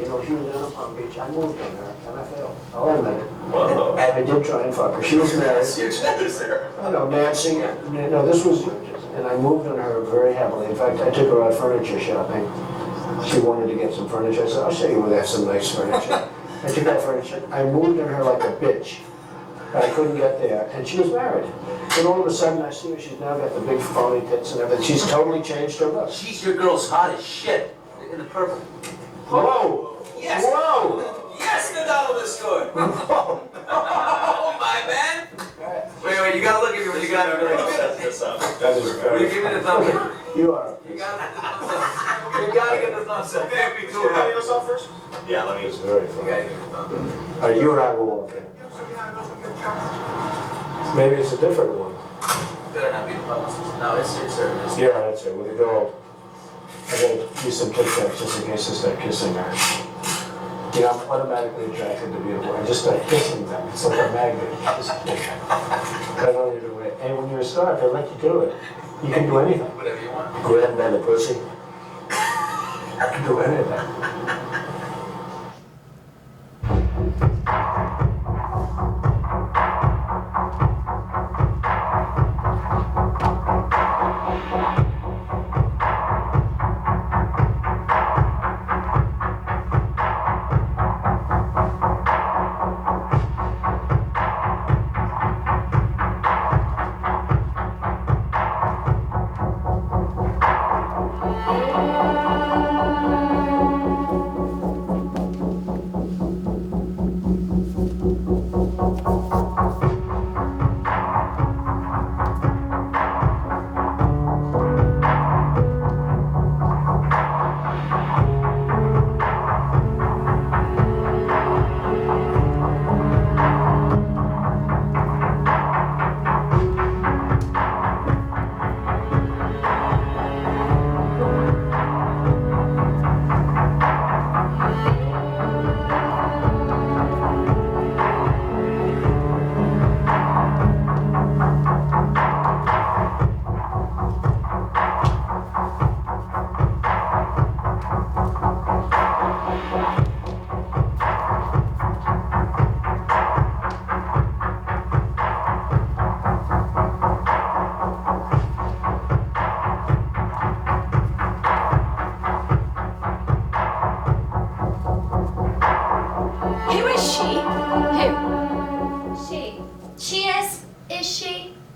know, she was down in Palm Beach. I moved on her, and I failed. I'll admit it. Whoa. I did try and fuck her. She was married. Huge genders there. No, Nancy, no, this was, and I moved on her very heavily. In fact, I took her out furniture shopping. She wanted to get some furniture. I said, I'll show you where they have some nice furniture. I took out furniture. I moved on her like a bitch. But I couldn't get there, and she was married. And all of a sudden, I see her, she's now got the big phony tits and everything. She's totally changed her look. She's your girl's hot as shit. In the purple. Whoa! Yes! Whoa! Yes, the dollar was scored! Whoa! Oh, my man! Wait, you gotta look at me when you got it. Set this up. That is Will very you give me the thumbs up? You are. You gotta get the thumbs up. Can't be too high. yourself first? Yeah, let me It's very You funny. gotta get the thumbs up. All right, you and I will walk in. Maybe it's a different one. Better not be the publicist. No, it's serious. Yeah, that's it, with a girl. I gotta use some Tic Tacs just in case I start kissing her. You know, I'm automatically attracted to beautiful. I just start kissing them. It's like a magnet. Just I don't even do it. And when you're a star, if they let you do it, you can do anything. Whatever you want. Grab by the pussy. I can do anything.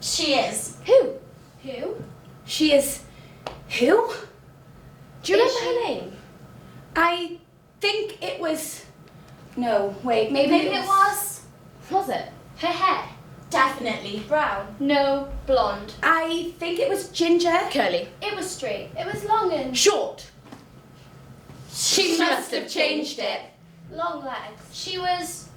She is. Who? Who? She is who? Do you Is remember her name? I think it was... No, wait, maybe it was. Was it? Her hair. Definitely brown. No, Blonde. I think it was ginger. Curly. It was straight. It was long and Short. She must have changed it. Long legs. She was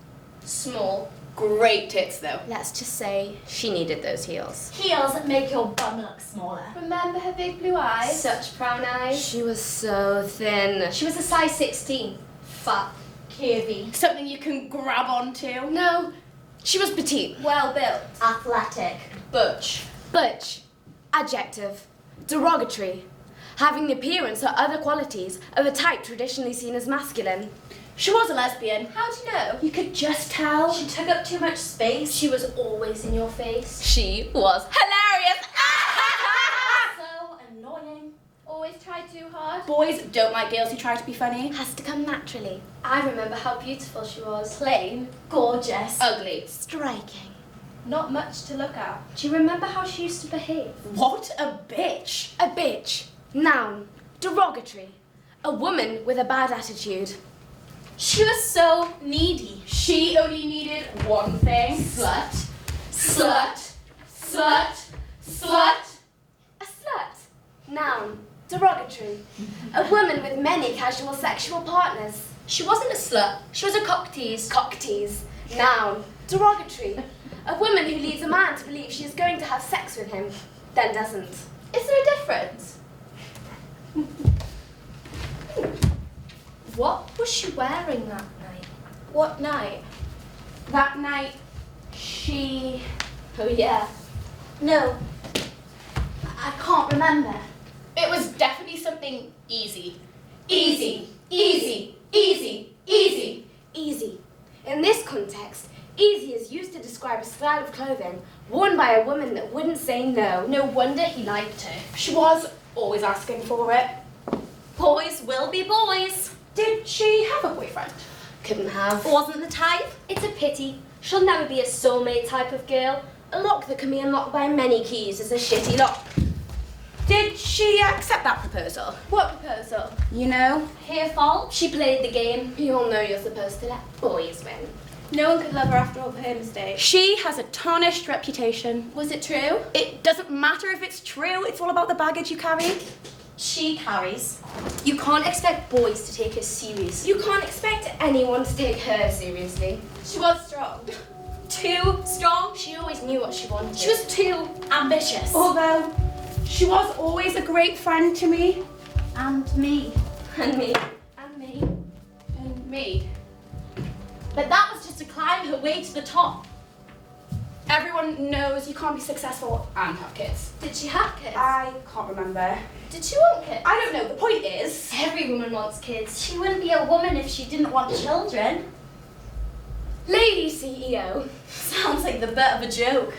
small. Great tits, though. Let's just say she needed those heels. Heels make your bum look smaller. Remember her big blue eyes? Such brown eyes. She was so thin. She was a size 16. Fat. Curvy. Something you can grab onto. No, she was petite. Well built. Athletic. Butch. Butch. Adjective. Derogatory. Having the appearance or other qualities of a type traditionally seen as masculine. She was a lesbian. How do you know? You could just tell. She took up too much space. She was always in your face. She was hilarious. So annoying. Always tried too hard. Boys don't like girls who try to be funny. Has to come naturally. I remember how beautiful she was. Plain. Gorgeous. Ugly. Striking. Not much to look at. Do you remember how she used to behave? What a bitch. A bitch. Noun. Derogatory. A woman with a bad attitude. She was so needy. She only needed one thing. Slut. Slut. Slut. Slut. A slut. Noun. Derogatory. A woman with many casual sexual partners. She wasn't a slut. She was a cocktease. Cocktease. Noun. Derogatory. A woman who leads a man to believe she is going to have sex with him, then doesn't. Is there a difference? What was she wearing that night? What night? That night, she... Oh yeah. No. I can't remember. It was definitely something easy. Easy. Easy. Easy. Easy. Easy. In this context, easy is used to describe a style of clothing worn by a woman that wouldn't say no. No wonder he liked her. She was always asking for it. Boys will be boys. Did she have a boyfriend? Couldn't have. Wasn't the type. It's a pity. She'll never be a soulmate type of girl. A lock that can be unlocked by many keys is a shitty lock. Did she accept that proposal? What proposal? You know? Her fault. She played the game. You all know you're supposed to let boys win. No one could love her after all her mistakes. She has a tarnished reputation. Was it true? It doesn't matter if it's true, it's all about the baggage you carry. She carries. You can't expect boys to take her seriously. You can't expect anyone to take her seriously. She was strong. Too strong. She always knew what she wanted. She was too ambitious. Although, she was always a great friend to me. And me. And me. And me. And me. But that was just to climb her way to the top. Everyone knows you can't be successful and have kids. Did she have kids? I can't remember. Did she want kids? I don't know, the point is... Every woman wants kids. She wouldn't be a woman if she didn't want children. Lady CEO. Sounds like the butt of a joke.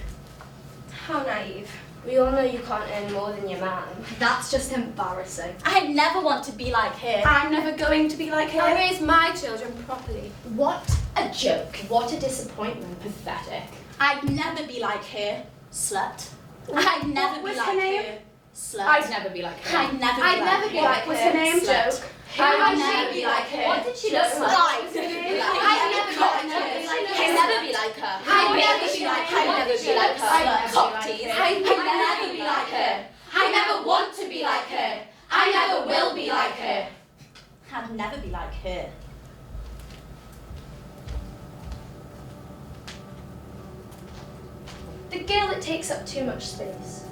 How naive. We all know you can't earn more than your man. That's just embarrassing. I never want to be like her. I'm never going to be like her. I raised my children properly. What a joke. What a disappointment. Pathetic. I'd never be like her. Slut. I'd never was be her like name? her. Slut. I'd never be like her. I'd never be I'd like never her. be like What's her. her name? Slut. Joke. I'd never be like her. What did she Just look like? lies. I'd never I'd never be like her. I'd never be like her. I'd never be like her. Cock tease. I'd never be like her. I never want to be like her. I never will be like her. I'd never be like her. The girl that takes up too much space.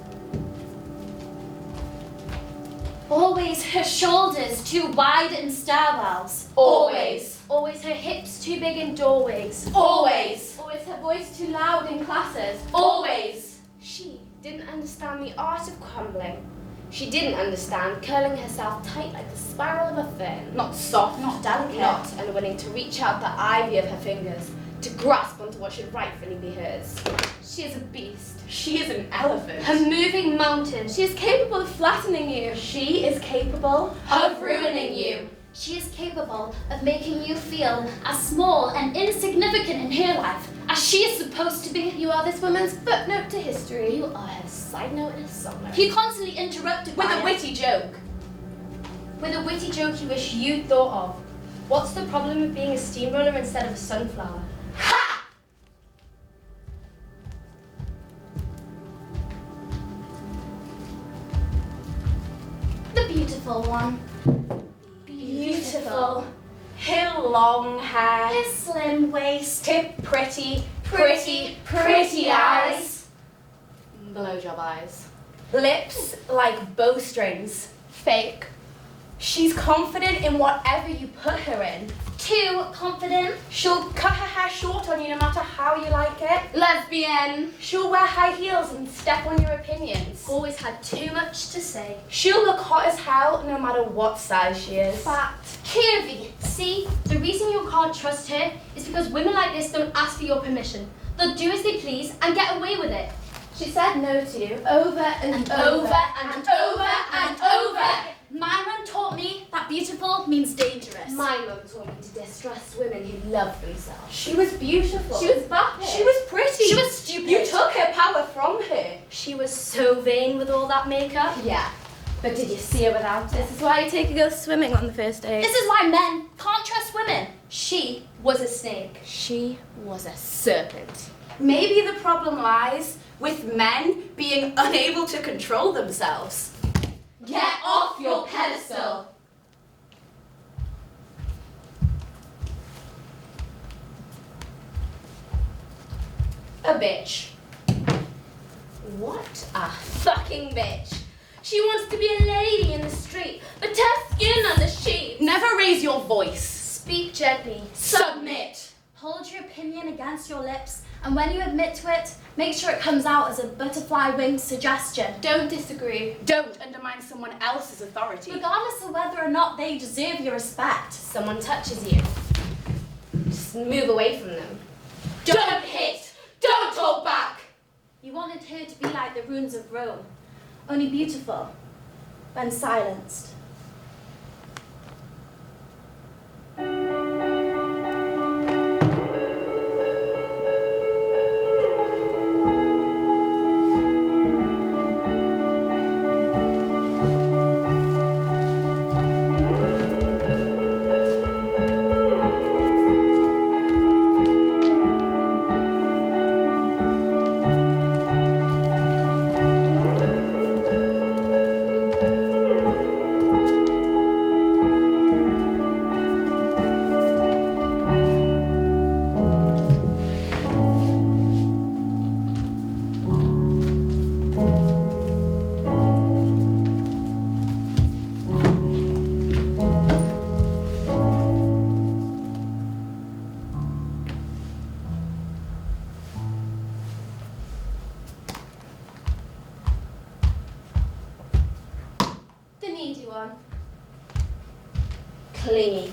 Always her shoulders too wide in stairwells. Always her hips too big in doorways. Always. Always her voice too loud in classes. Always. She didn't understand the art of crumbling. She didn't understand curling herself tight like the spiral of a fern. Not soft, not delicate. Not unwilling to reach out the ivy of her fingers to grasp onto what should rightfully be hers. She is a beast. She is an elephant. A moving mountain. She is capable of flattening you. She is capable Of ruining you. She is capable of making you feel as small and insignificant in her life as she is supposed to be. You are this woman's footnote to history. You are her Side note in a song. You constantly interrupted with by a it. witty joke. With a witty joke you wish you'd thought of. What's the problem with being a steamroller instead of a sunflower? Ha! The beautiful one. Beautiful. Her long hair. Her slim waist. Her pretty eyes. Blowjob eyes. Lips like bowstrings. Fake. She's confident in whatever you put her in. Too confident. She'll cut her hair short on you no matter how you like it. Lesbian. She'll wear high heels and step on your opinions. Always had too much to say. She'll look hot as hell no matter what size she is. Fat. Curvy. See, the reason you can't trust her is because women like this don't ask for your permission. They'll do as they please and get away with it. She said no to you over and Over and over and over. My mum taught me that beautiful means dangerous. My mum taught me to distrust women who love themselves. She was beautiful. She was vapid. She was pretty. She was stupid. You took her power from her. She was so vain with all that makeup. Yeah. But did you see her without it? This is why you take a girl swimming on the first date. This is why men can't trust women. She was a snake. She was a serpent. Maybe the problem lies with men being unable to control themselves. Get off your pedestal. A bitch. What a fucking bitch. She wants to be a lady in the street, but her skin on the sheet. Never raise your voice. Speak gently. Submit. Hold your opinion against your lips And when you admit to it, make sure it comes out as a butterfly-winged suggestion. Don't disagree. Don't undermine someone else's authority. Regardless of whether or not they deserve your respect. Someone touches you, just move away from them. Don't hit! Don't talk back! You wanted her to be like the ruins of Rome, only beautiful when silenced. The needy one. Clingy.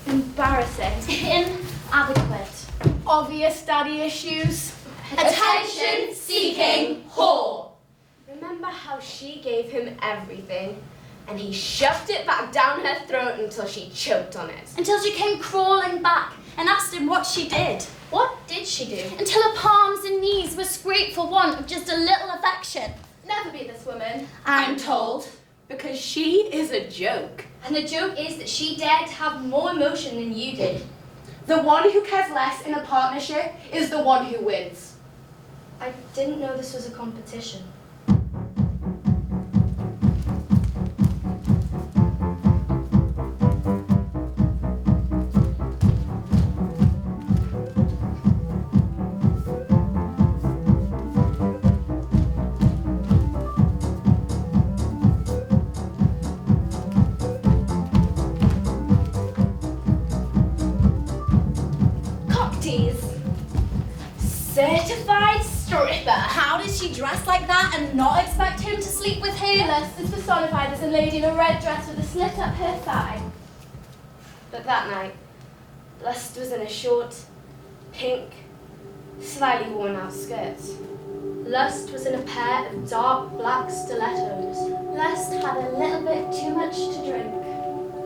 Embarrassing. Inadequate. Obvious daddy issues. Attention-seeking whore. Remember how she gave him everything, and he shoved it back down her throat until she choked on it. Until she came crawling back and asked him what she did. What did she do? Until her palms and knees were scraped for want of just a little affection. Never be this woman. I'm told. Because she is a joke. And the joke is that she dared to have more emotion than you did. The one who cares less in a partnership is the one who wins. I didn't know this was a competition. Certified stripper. How did she dress like that and not expect him to sleep with her? Lust is personified as a lady in a red dress with a slit up her thigh. But that night, Lust was in a short, pink, slightly worn out skirt. Lust was in a pair of dark black stilettos. Lust had a little bit too much to drink.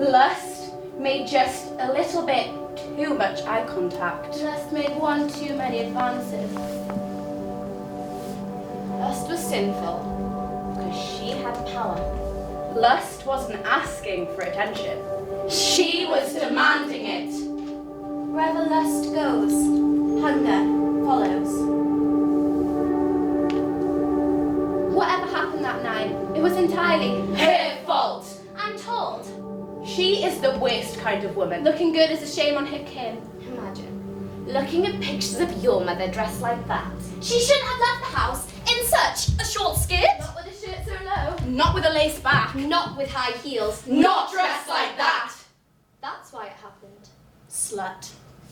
Lust made just a little bit too much eye contact. Lust made one too many advances. Lust was sinful because she had power. Lust wasn't asking for attention. She was demanding it. Wherever lust goes, hunger follows. Whatever happened that night, it was entirely Her fault. I'm told. She is the worst kind of woman. looking good as a shame on her kin. Imagine looking at pictures of your mother dressed like that. She shouldn't have left the house in such a short skirt. Not with a shirt so low. Not with a lace back. Not with high heels. Not dressed like that. That's why it happened. Slut.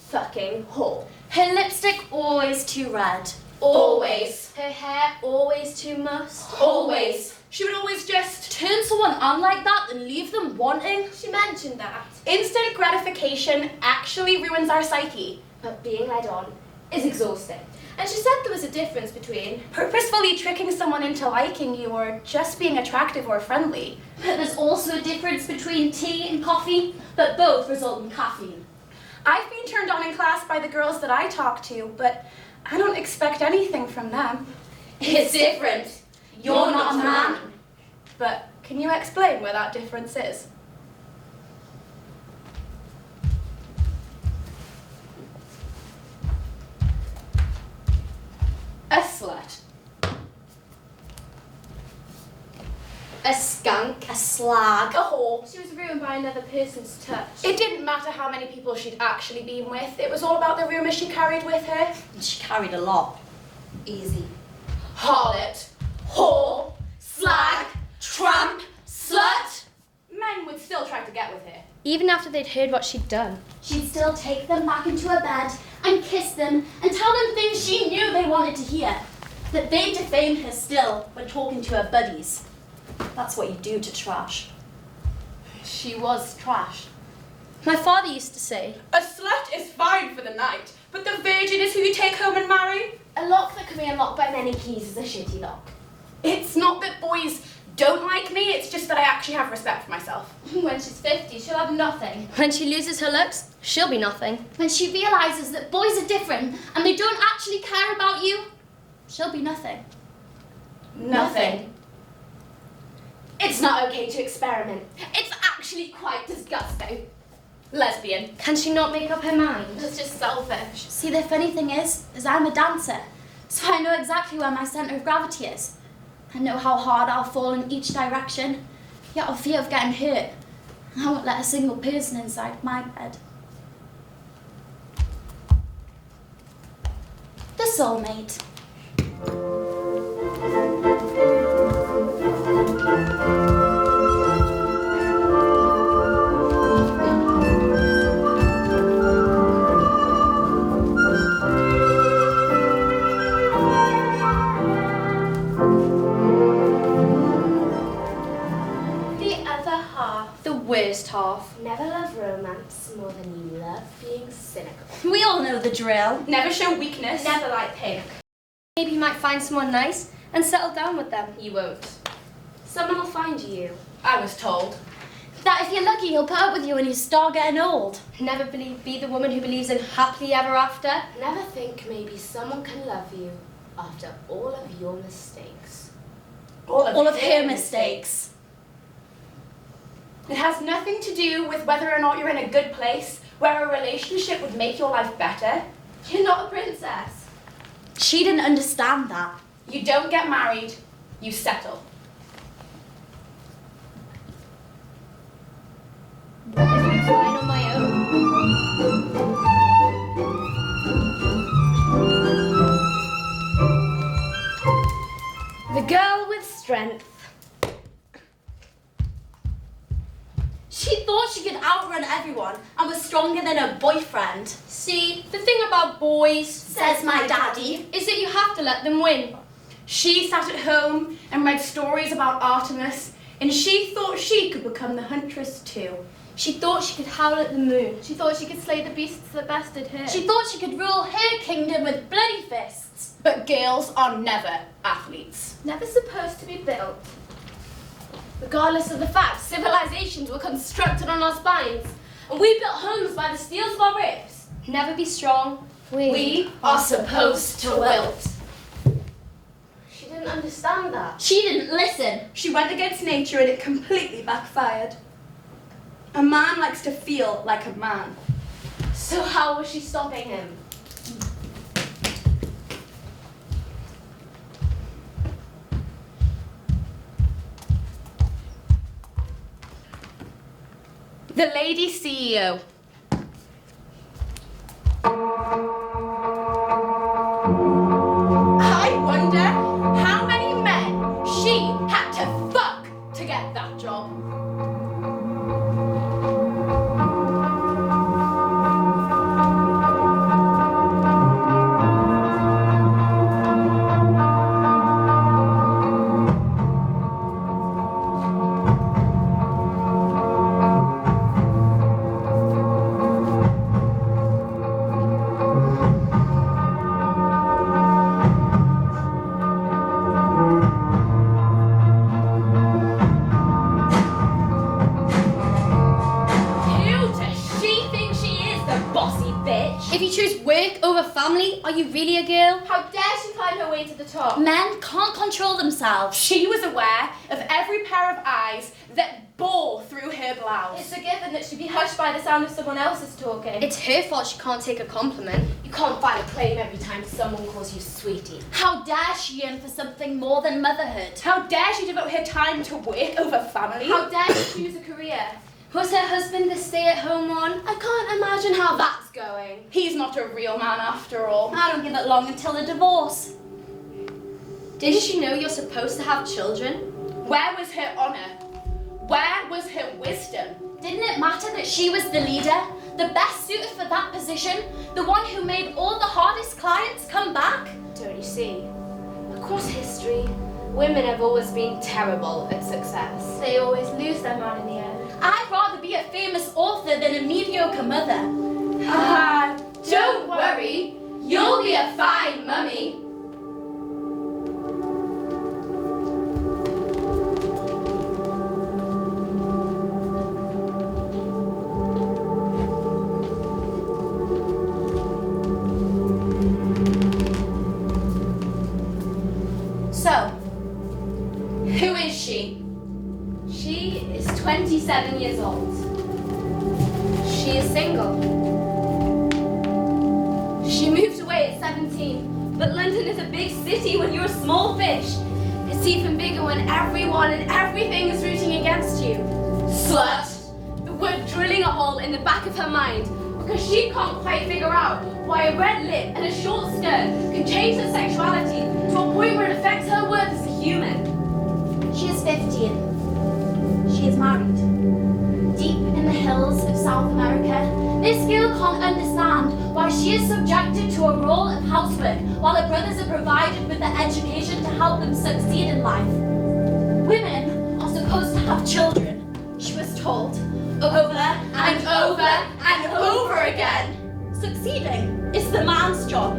Fucking whore. Her lipstick always too red. Always. Her hair always too mussed. Always. She would always just Turn someone on like that and leave them wanting. She mentioned that. instant gratification actually ruins our psyche. But being led on is exhausting. And she said there was a difference between Purposefully tricking someone into liking you or just being attractive or friendly. But there's also a difference between tea and coffee, but both result in caffeine. I've been turned on in class by the girls that I talk to, but I don't expect anything from them. It's different. You're not a man. But can you explain where that difference is? A slut. A skunk. A slag. A whore. she was ruined by another person's touch. It didn't matter how many people she'd actually been with. It was all about the rumours she carried with her. She carried a lot. Easy. Harlot, whore, slag, tramp, slut. Men would still try to get with her. Even after they'd heard what she'd done. She'd still take them back into her bed and kiss them and tell them things she knew they wanted to hear. That they'd defame her still when talking to her buddies. That's what you do to trash. She was trash. My father used to say, A slut is fine for the night, but the virgin is who you take home and marry. A lock that can be unlocked by many keys is a shitty lock. It's not that boys don't like me, it's just that I actually have respect for myself. when she's 50, she'll have nothing. When she loses her looks, she'll be nothing. When she realises that boys are different and they don't actually care about you, she'll be nothing. Nothing. It's not okay to experiment. It's actually quite disgusting. Lesbian. Can she not make up her mind? That's just selfish. See, the funny thing is I'm a dancer, so I know exactly where my centre of gravity is. I know how hard I'll fall in each direction, yet I'll fear of getting hurt. I won't let a single person inside my bed. The soulmate. Worst half. Never love romance more than you love being cynical. We all know the drill. Never show weakness. Never like pink. Maybe you might find someone nice and settle down with them. You won't. Someone will find you. I was told. That if you're lucky, he'll put up with you when you start getting old. Never be the woman who believes in happily ever after. Never think maybe someone can love you after all of your mistakes. All All of her mistakes. It has nothing to do with whether or not you're in a good place, where a relationship would make your life better. You're not a princess. She didn't understand that. You don't get married, you settle. What if I'm fine on my own? The girl with strength. She thought she could outrun everyone and was stronger than her boyfriend. See, the thing about boys, Says my daddy. is that you have to let them win. She sat at home and read stories about Artemis, and she thought she could become the huntress too. She thought she could howl at the moon. She thought she could slay the beasts that bested her. She thought she could rule her kingdom with bloody fists. But girls are never athletes. never supposed to be built. Regardless of the fact, civilizations were constructed on our spines, and we built homes by the steels of our ribs. Never be strong. We are supposed to wilt. She didn't understand that. She didn't listen. She went against nature and it completely backfired. A man likes to feel like a man. So how was she stopping him? The lady CEO. I wonder how many men she had to fuck to get that job. If you choose work over family, are you really a girl? How dare she climb her way to the top? Men can't control themselves. She was aware of every pair of eyes that bore through her blouse. It's a given that she'd be hushed by the sound of someone else's talking. It's her fault she can't take a compliment. You can't file a claim every time someone calls you sweetie. How dare she yearn for something more than motherhood? How dare she devote her time to work over family? How dare she choose a career? Was her husband the stay-at-home one? I can't imagine how that's going. He's not a real man after all. I don't give it long until the divorce. Did she know you're supposed to have children? Where was her honour? Where was her wisdom? Didn't it matter that she was the leader, The best suited for that position? The one who made all the hardest clients come back? Don't you see? Across history, women have always been terrible at success. They always lose their man in the end. I'd rather be a famous author than a mediocre mother. Don't worry, you'll be a fine mummy. So, who is she? She is 27 years old. She is single. She moved away at 17, but London is a big city when you're a small fish. It's even bigger when everyone and everything is rooting against you. Slut! The word drilling a hole in the back of her mind because she can't quite figure out why a red lip and a short skirt can change her sexuality to a point where it affects her worth as a human. She is 15. She is married. Deep in the hills of South America, this girl can't understand why she is subjected to a role of housework while her brothers are provided with the education to help them succeed in life. Women are supposed to have children, she was told, over and over and over again. Succeeding is the man's job.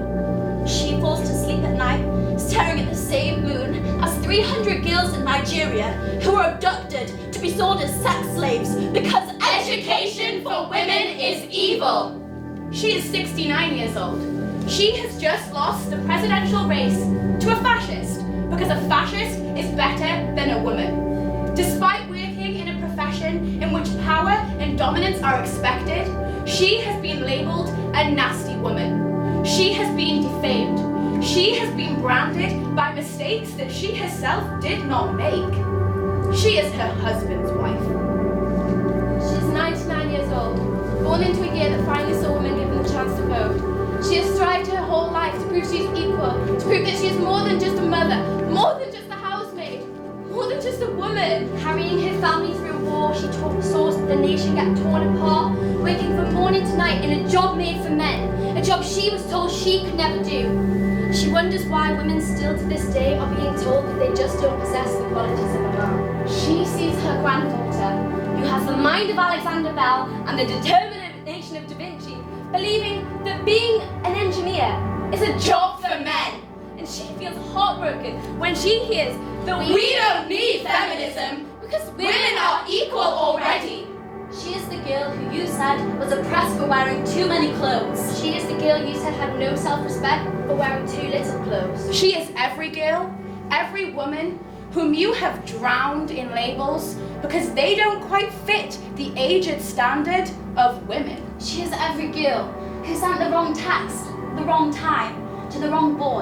She falls to sleep at night, staring at the same moon as 300 girls in Nigeria who are abducted to be sold as sex slaves because education for women is evil. She is 69 years old. She has just lost the presidential race to a fascist because a fascist is better than a woman. Despite working in a profession in which power and dominance are expected, she has been labeled a nasty woman. She has been defamed. She has been branded by mistakes that she herself did not make. She is her husband's wife. She's 99 years old, born into a year that finally saw women given the chance to vote. She has strived her whole life to prove she is equal, to prove that she is more than just a mother, more than just a housemaid, more than just a woman. Carrying her family through war, she saw the nation get torn apart, working from morning to night in a job made for men, a job she was told she could never do. She wonders why women still to this day are being told that they just don't possess the qualities of a man. She sees her granddaughter, who has the mind of Alexander Bell and the determination of Da Vinci, believing that being an engineer is a job for men. And she feels heartbroken when she hears that we don't need feminism because women are equal already. She is the girl who you said was oppressed for wearing too many clothes. She is the girl you said had no self-respect for wearing too little clothes. She is every girl, every woman whom you have drowned in labels because they don't quite fit the aged standard of women. She is every girl who sent the wrong text, the wrong time, to the wrong boy,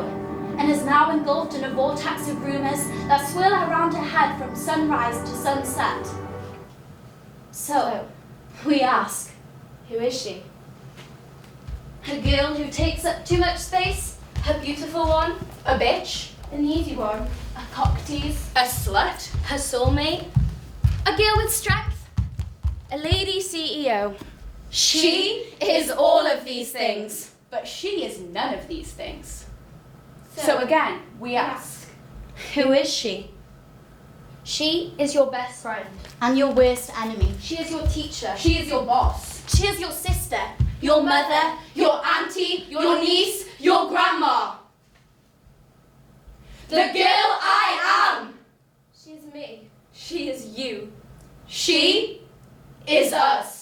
and is now engulfed in a vortex of rumours that swirl around her head from sunrise to sunset. So, we ask, Who is she? a girl who takes up too much space, Her beautiful one? A bitch, An easy one? a cock tease, a slut, Her soulmate? A girl with strength? A lady CEO. she is all of these things, but she is none of these things. So again, we ask, who is she? She is your best friend. And your worst enemy. She is your teacher. she is your boss, She is your sister, your mother, your auntie, your niece, your grandma. The girl I am. She is me. She is you. She is us.